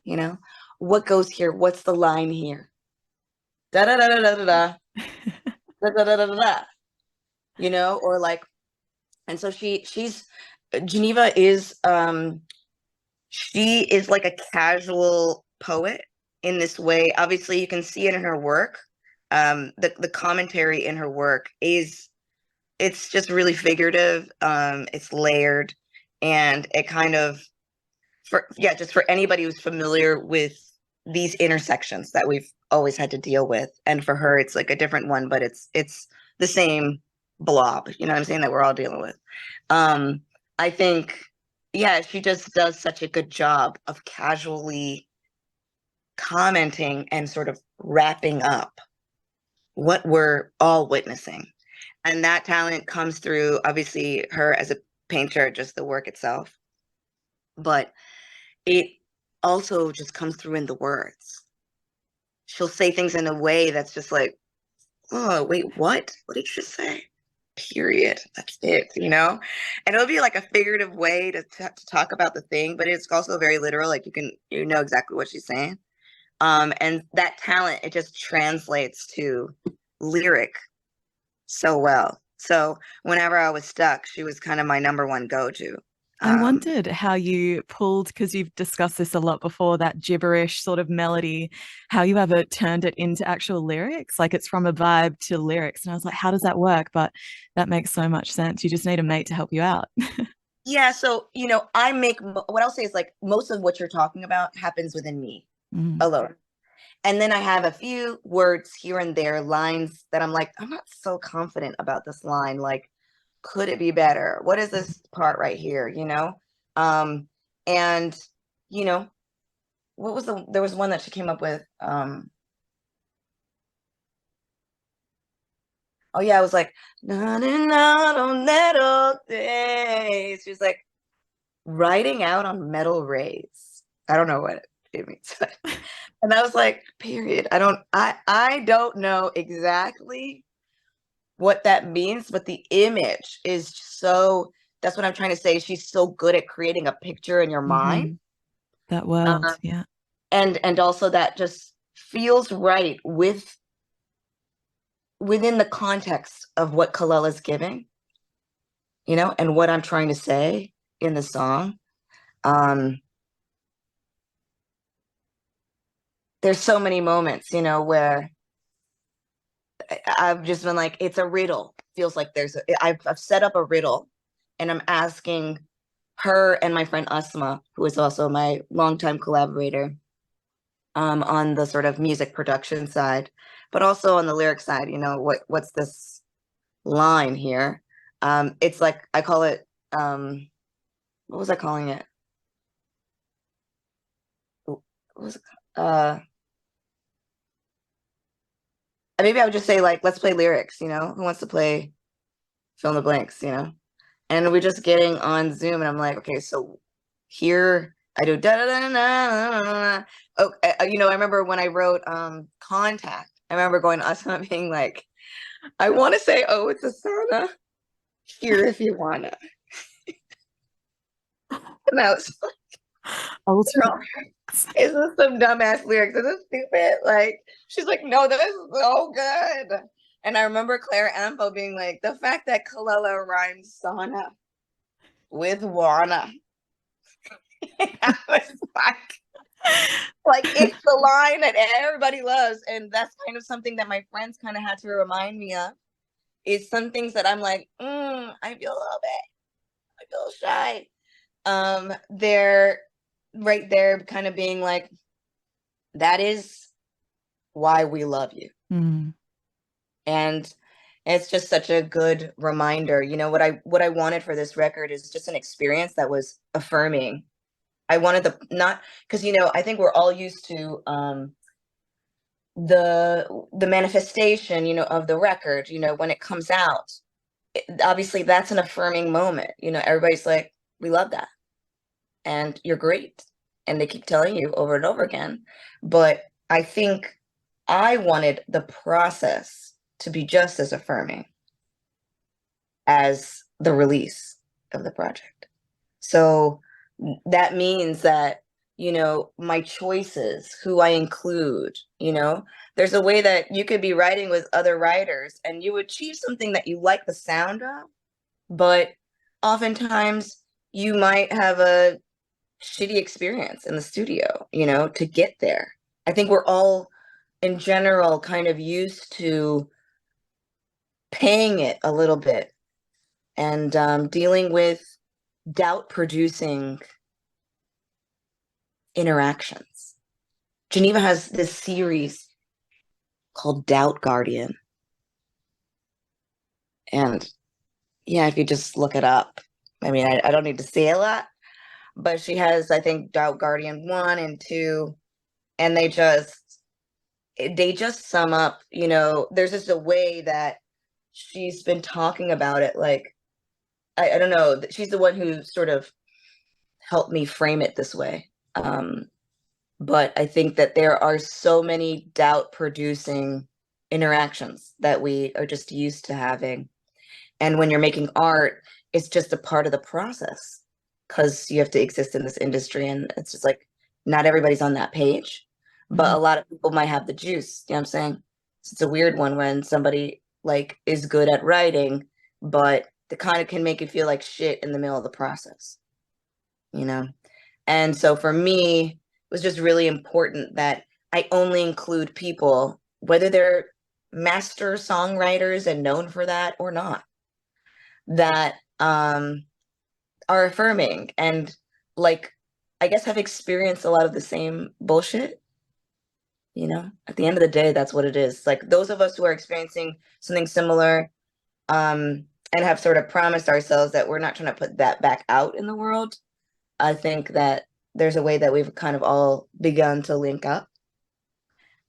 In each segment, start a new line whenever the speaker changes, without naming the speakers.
You know, what goes here? What's the line here? Da da da da da da da da da da da da. Da. You know, or like, and so she's Geneva is she is like a casual poet in this way. Obviously, you can see it in her work. The commentary in her work is it's just really figurative. It's layered, and it kind of just for anybody who's familiar with these intersections that we've always had to deal with, and for her, it's like a different one, but it's the same blob. You know what I'm saying, that we're all dealing with. Um, I think, yeah, she just does such a good job of casually commenting and sort of wrapping up what we're all witnessing. And that talent comes through, obviously, her as a painter, just the work itself, but it also just comes through in the words. She'll say things in a way that's just like, oh, wait, what? What did she say? Period. That's it, you know? And it'll be like a figurative way to talk about the thing, but it's also very literal. Like you know exactly what she's saying. And that talent, it just translates to lyric so well. So whenever I was stuck, she was kind of my number one go-to.
I
Um,
wondered how you pulled, because you've discussed this a lot before, that gibberish sort of melody, how you ever turned it into actual lyrics. Like it's from a vibe to lyrics. And I was like, how does that work? But that makes so much sense. You just need a mate to help you out.
yeah, so I make what I'll say is like most of what you're talking about happens within me
Mm.
alone. And then I have a few words here and there, lines that I'm like, I'm not so confident about this line. Like, could it be better? What is this part right here? Um, and you know, what was there was one that she came up with. Oh yeah, I was like, na na na on metal days. She was like writing out on metal rays. I don't know what it means. And I was like, period. I don't know exactly what that means, but the image is so, that's what I'm trying to say. She's so good at creating a picture in your mind.
Hmm. That world.
Um,
Yeah.
and also that just feels right within the context of what Kelela's giving, and what I'm trying to say in the song. Um, there's so many moments, where I've just been like, it's a riddle. Feels like I've set up a riddle, and I'm asking her and my friend Asma, who is also my longtime collaborator, on the sort of music production side, but also on the lyric side. What's this line here? It's like I call it. What was I calling it? What was it? Maybe I would just say like, let's play lyrics. Who wants to play fill in the blanks? And we're just getting on Zoom, and I'm like, okay, so here I do da da da da da da. Oh, I remember when I wrote Contact. I remember going to us and being like, I want to say, oh, it's a sauna here if you wanna. And I was like,
Ultimate.
girl, is this some dumbass lyrics? Is this stupid? Like, she's like, no, this is so good. And I remember Claire Ampo being like, the fact that Kelela rhymes sauna with wanna. I was like it's the line that everybody loves, and that's kind of something that my friends kind of had to remind me of. Is some things that I'm like, I feel a little bit, I feel shy. They're right there, kind of being like, that is why we love you,
Mm.
and it's just such a good reminder. What I wanted for this record is just an experience that was affirming. I wanted the not because I think we're all used to the manifestation, of the record, when it comes out. Obviously that's an affirming moment. Everybody's like, we love that, and you're great, and they keep telling you over and over again. But I think I wanted the process to be just as affirming as the release of the project. So that means that, you know, my choices, who I include, you know. There's a way that you could be writing with other writers and you achieve something that you like the sound of, but oftentimes you might have a shitty experience in the studio, you know, to get there. I think we're all in general kind of used to paying it a little bit and dealing with doubt producing interactions. Geneva has this series called Doubt Guardian. And yeah, if you just look it up, I mean, I don't need to say a lot, but she has, I think, Doubt Guardian 1 and 2, and they just sum up, you know, there's just a way that she's been talking about it. Like, I don't know, she's the one who sort of helped me frame it this way. But I think that there are so many doubt producing interactions that we are just used to having. And when you're making art, it's just a part of the process because you have to exist in this industry. And it's just like, not everybody's on that page, but a lot of people might have the juice. You know what I'm saying? So it's a weird one when somebody like is good at writing, but the kind of can make you feel like shit in the middle of the process, you know? And so for me, it was just really important that I only include people, whether they're master songwriters and known for that or not, that are affirming and like, I guess have experienced a lot of the same bullshit. You know, at the end of the day, that's what it is. Like those of us who are experiencing something similar, and have sort of promised ourselves that we're not trying to put that back out in the world. I think that there's a way that we've kind of all begun to link up.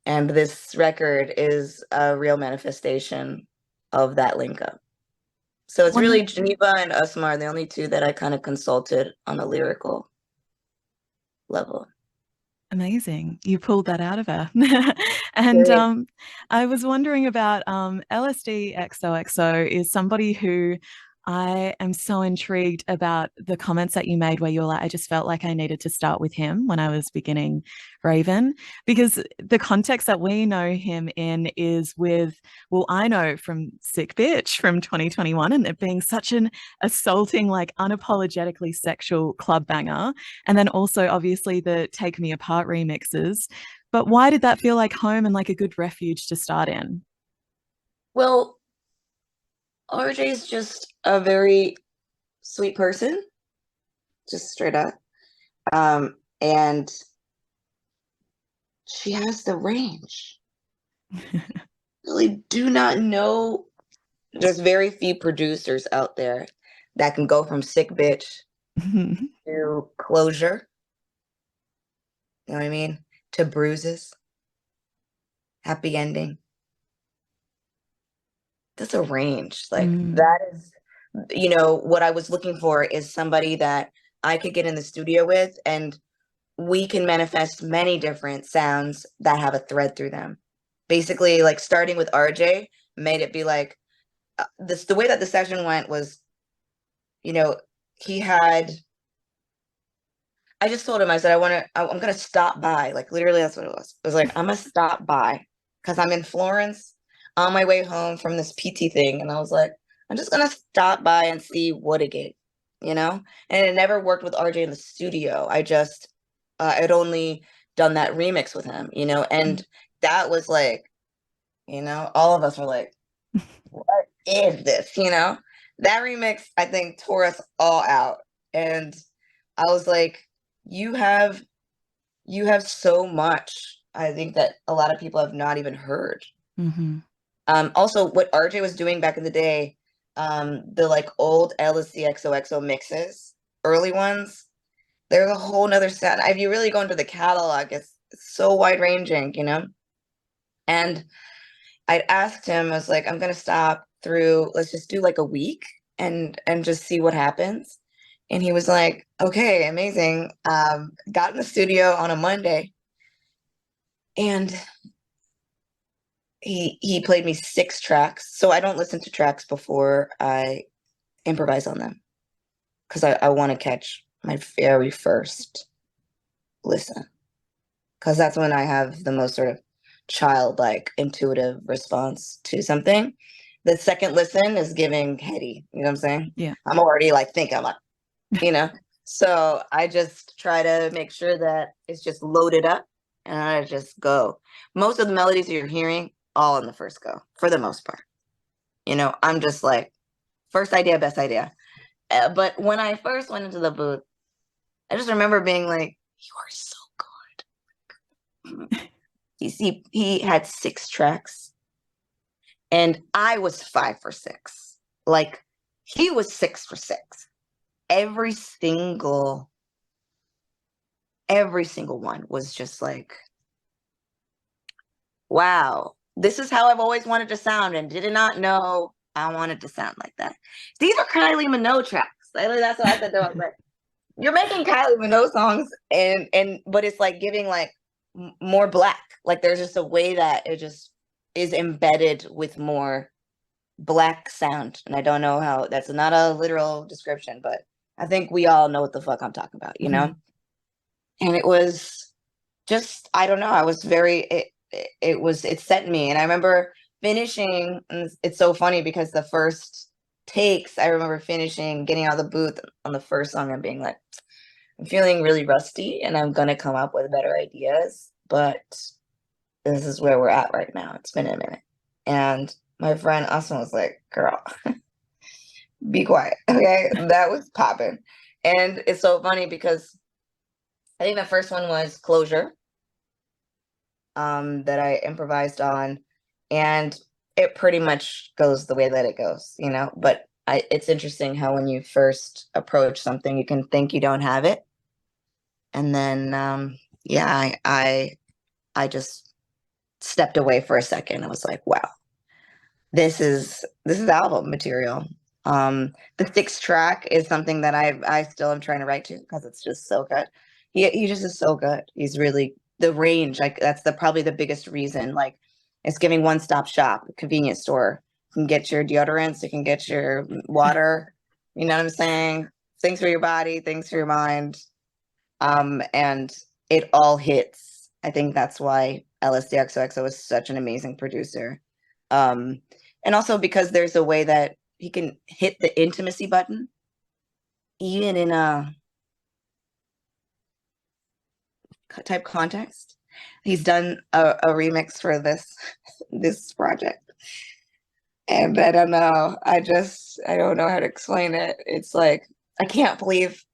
And this record is a real manifestation of that link up. So it's really Geneva and Usma are the only two that I kind of consulted on a lyrical level.
Amazing. You pulled that out of her. And I was wondering about LSDXOXO is somebody who I am so intrigued about the comments that you made where you were like, I just felt like I needed to start with him when I was beginning Raven, because the context that we know him in is with, well, I know from Sick Bitch from 2021 and it being such an assaulting, like unapologetically sexual club banger. And then also obviously the Take Me Apart remixes. But why did that feel like home and like a good refuge to start in?
Well, RJ is just a very sweet person, just straight up. And she has the range. Really do not know. There's very few producers out there that can go from Sick Bitch to Closure. You know what I mean? To Bruises. Happy Ending. That's a range. Like that is, you know, what I was looking for is somebody that I could get in the studio with and we can manifest many different sounds that have a thread through them. Basically, like starting with RJ made it be like the way that the session went was, you know, he had, I just told him, I said, I'm gonna stop by. Like literally that's what it was. It was like, I'm gonna stop by because I'm in Florence on my way home from this PT thing. And I was like, I'm just gonna stop by and see what it gave, you know? And it never worked with RJ in the studio. I'd only done that remix with him, you know? And that was like, you know, all of us were like, what is this? You know, that remix, I think, tore us all out. And I was like, you have so much, I think, that a lot of people have not even heard. Also, what RJ was doing back in the day, the like old LSDXOXO mixes, early ones, there's a whole nother set. If you really go into the catalog, it's so wide ranging, you know? And I'd asked him, I was like, I'm gonna stop through, let's just do like a week and just see what happens. And he was like, okay, amazing. Got in the studio on a Monday and he played me 6 tracks. So I don't listen to tracks before I improvise on them because I want to catch my very first listen, because that's when I have the most sort of childlike intuitive response to something. The second listen is giving heady, you know what I'm saying?
Yeah.
I'm already like thinking, I'm like, you know. So I just try to make sure that it's just loaded up and I just go. Most of the melodies you're hearing, all in the first go, for the most part. You know, I'm just like, first idea, best idea. But when I first went into the booth, I just remember being like, you are so good. You see, he had 6 tracks and I was 5 for 6. Like, he was 6 for 6. Every single one was just like, wow, this is how I've always wanted to sound and did not know I wanted to sound like that. These are Kylie Minogue tracks. That's what I said to him. I was like, you're making Kylie Minogue songs and but it's like giving like more black. Like there's just a way that it just is embedded with more black sound. And I don't know how, that's not a literal description, but I think we all know what the fuck I'm talking about, you know? And it was just, I don't know, I was very, it set me. And I remember finishing, and it's so funny because the first takes, I remember finishing, getting out of the booth on the first song and being like, I'm feeling really rusty and I'm gonna come up with better ideas, but this is where we're at right now. It's been a minute. And my friend Austin was like, girl, be quiet. Okay. That was popping. And it's so funny because I think the first one was Closure, that I improvised on, and it pretty much goes the way that it goes, you know. But it's interesting how when you first approach something, you can think you don't have it, and then yeah, I just stepped away for a second. I was like, wow, this is album material. The 6th track is something that I still am trying to write to because it's just so good. He just is so good. He's really, the range, like that's probably the biggest reason. Like it's giving one-stop shop, convenience store. You can get your deodorants, you can get your water, you know what I'm saying? Things for your body, things for your mind. And it all hits. I think that's why LSDXOXO is such an amazing producer. And also because there's a way that he can hit the intimacy button, even in a type context. He's done a remix for this project, and I don't know. I don't know how to explain it. It's like I can't believe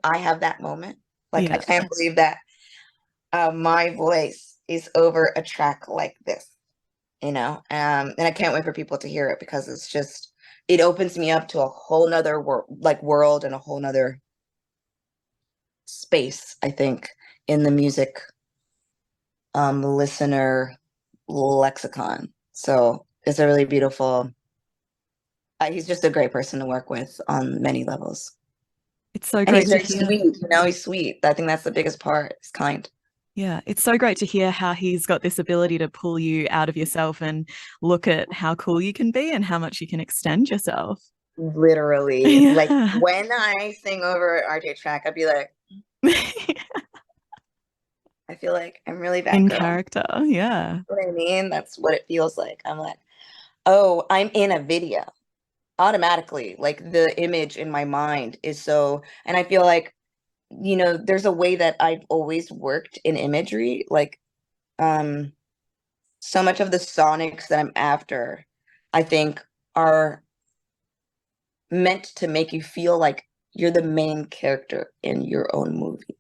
I have that moment. Like I can't believe that my voice is over a track like this, you know. And I can't wait for people to hear it because it's just, it opens me up to a whole nother world and a whole nother space, I think, in the music listener lexicon. So it's a really beautiful, he's just a great person to work with on many levels.
It's so
And
great
he's
to
very
hear.
sweet, you know, he's sweet. I think that's the biggest part. He's kind.
Yeah, it's so great to hear how he's got this ability to pull you out of yourself and look at how cool you can be and how much you can extend yourself.
Literally. Like
Yeah.
when I sing over an RJ track, I'd be like, I feel like I'm really that
In
girl.
character, yeah.
You know what I mean? That's what it feels like. I'm like, oh, I'm in a video automatically. Like the image in my mind is so, and I feel like, you know, there's a way that I've always worked in imagery. Like, so much of the sonics that I'm after, I think, are meant to make you feel like you're the main character in your own movie.